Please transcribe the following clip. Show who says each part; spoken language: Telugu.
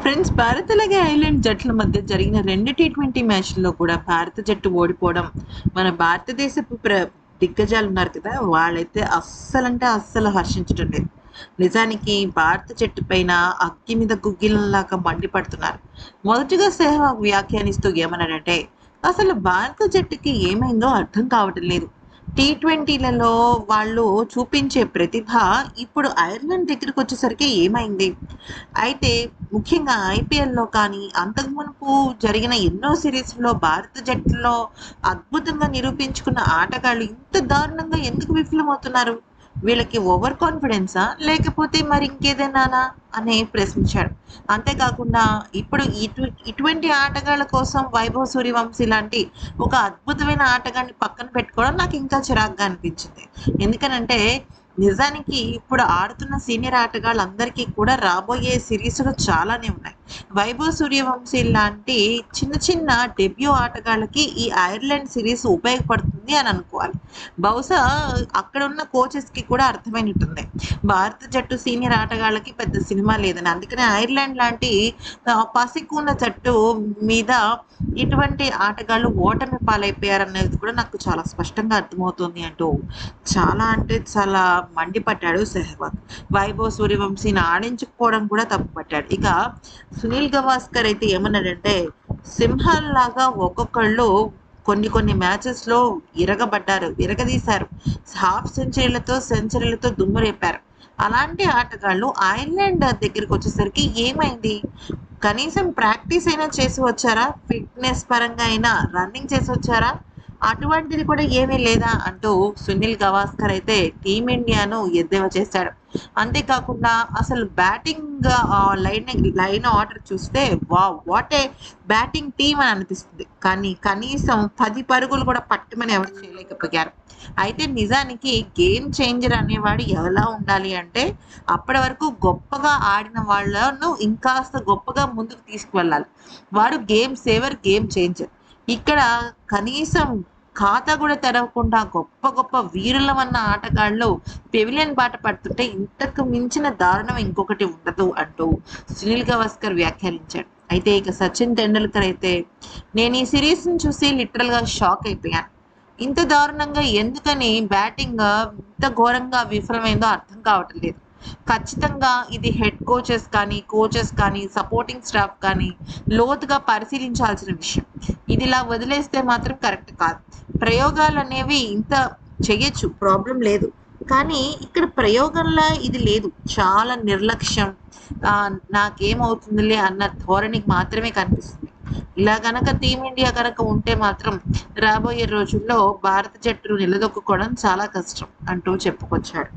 Speaker 1: ఫ్రెండ్స్, భారత్ అలాగే ఐర్లాండ్ జట్ల మధ్య జరిగిన 2 టీ20 మ్యాచ్‌ల్లో కూడా భారత జట్టు ఓడిపోవడం, మన భారతదేశపు దిగ్గజాలు ఉన్నారు కదా! వాళ్ళైతే అస్సలంటే అస్సలు హర్షించటం లేదు. నిజానికి భారత జట్టు పైన అగ్గి మీద గుగ్గిలంలాగా మండిపడుతున్నారు. మొదటగా సెహ్వాగ్ వ్యాఖ్యానిస్తూ ఏమన్నాడంటే, "అసలు భారత జట్టుకి ఏమైందో అర్థం కావటం లేదు. టీ20లలో వాళ్ళు చూపించే ప్రతిభ ఇప్పుడు ఐర్లాండ్ దగ్గరికొచ్చేసరికి ఏమైంది? అయితే ముఖ్యంగా ఐపీఎల్‌లో కానీ, అంతకు మునుపు జరిగిన ఎన్నో సీరీస్‌లో భారత జట్టులో అద్భుతంగా నిరూపించుకున్న ఆటగాళ్ళు ఇంత దారుణంగా ఎందుకు విఫలమవుతున్నారు? వీళ్ళకి ఓవర్ కాన్ఫిడెన్సా? లేకపోతే మరి ఇంకేదైనానా?" అని ప్రశ్నించాడు. అంతేకాకుండా ఇప్పుడు ఇటువంటి ఆటగాళ్ళ కోసం వైభవ్ సూర్యవంశీ లాంటి ఒక అద్భుతమైన ఆటగాడిని పక్కన పెట్టుకోవడం నాకు ఇంకా చిరాకుగా అనిపించింది. ఎందుకనంటే నిజానికి ఇప్పుడు ఆడుతున్న సీనియర్ ఆటగాళ్ళందరికీ కూడా రాబోయే సీరీస్‌లు చాలానే ఉన్నాయి. వైభవ్ సూర్యవంశీ లాంటి చిన్న చిన్న డెబ్యూ ఆటగాళ్ళకి ఈ ఐర్లాండ్ సీరీస్ ఉపయోగపడుతుంది అని అనుకోవాలి. బహుశా అక్కడున్న కోచెస్‌కి కూడా అర్థమైనట్టుంది. భారత జట్టు సీనియర్ ఆటగాళ్ళకి పెద్ద సినిమా లేదని. అందుకనే ఐర్లాండ్ లాంటి పసికూన జట్టు మీద ఇటువంటి ఆటగాళ్ళు ఓటమి పాలైపోయారనేది కూడా నాకు చాలా స్పష్టంగా అర్థమవుతుంది అంటూ చాలా అంటే చాలా మండిపడ్డాడు సెహ్వాగ్. వైభవ్ సూర్యవంశీని ఆడించకపోవడం కూడా తప్పుపట్టాడు. ఇక సునీల్ గవాస్కర్ అయితే ఏమన్నాడంటే, సింహాల్లాగా ఒక్కొక్కళ్ళు కొన్ని కొన్ని మ్యాచెస్‌లో ఇరగదీశారు. హాఫ్ సెంచరీలతో దుమ్ము రేపారు. అలాంటి ఆటగాళ్ళు ఐర్లాండ్ దగ్గరికొచ్చేసరికి ఏమైంది? కనీసం ప్రాక్టీస్ అయినా చేసి వచ్చారా? ఫిట్‌నెస్ పరంగా అయినా రన్నింగ్ చేసి వచ్చారా? అటువంటిది కూడా ఏమీ లేదా అంటూ సునీల్ గవాస్కర్ అయితే టీమిండియాను ఎద్దేవా చేశాడు. అంతేకాకుండా అసలు బ్యాటింగ్ లైన్ ఆర్డర్ చూస్తే wow! What a batting team అని అనిపిస్తుంది. కానీ కనీసం 10 పరుగులు కూడా పట్టుమని ఎవరు చేయలేకపోయారు. అయితే నిజానికి గేమ్ చేంజర్ అనేవాడు ఎలా ఉండాలి అంటే, అప్పటి వరకు గొప్పగా ఆడిన వాళ్ళను ఇంకాస్త గొప్పగా ముందుకు తీసుకువెళ్ళాలి. వాడు గేమ్ సేవర్, గేమ్ చేంజర్. ఇక్కడ కనీసం ఖాతా కూడా తెరవకుండా గొప్ప గొప్ప వీరులమన్న ఆటగాళ్ళు పెవిలియన్ బాట పడుతుంటే ఇంతకు మించిన దారుణం ఇంకొకటి ఉండదు అంటూ సునీల్ గవాస్కర్ వ్యాఖ్యానించాడు. అయితే ఇక సచిన్ టెండూల్కర్ అయితే, "నేను ఈ సిరీస్‌ని చూసి లిటరల్‌గా షాక్ అయిపోయాను. ఇంత దారుణంగా ఎందుకని బ్యాటింగ్ ఇంత ఘోరంగా విఫలమైందో అర్థం కావటం లేదు. ఖచ్చితంగా ఇది హెడ్ కోచెస్ కానీ, సపోర్టింగ్ స్టాఫ్ కానీ లోతుగా పరిశీలించాల్సిన విషయం. ఇదిలా వదిలేస్తే మాత్రం కరెక్ట్ కాదు. ప్రయోగాలనేవి ఇంత చెయ్యొచ్చు, ప్రాబ్లమ్ లేదు. కానీ ఇక్కడ ప్రయోగంలా ఇది లేదు. చాలా నిర్లక్ష్యం, నాకేమవుతుందిలే అన్న ధోరణికి మాత్రమే కనిపిస్తుంది. ఇలా గనక టీమిండియా గనక ఉంటే మాత్రం రాబోయే రోజుల్లో భారత జట్టును నిలదొక్కుకోవడం చాలా కష్టం" అంటూ చెప్పుకొచ్చాడు.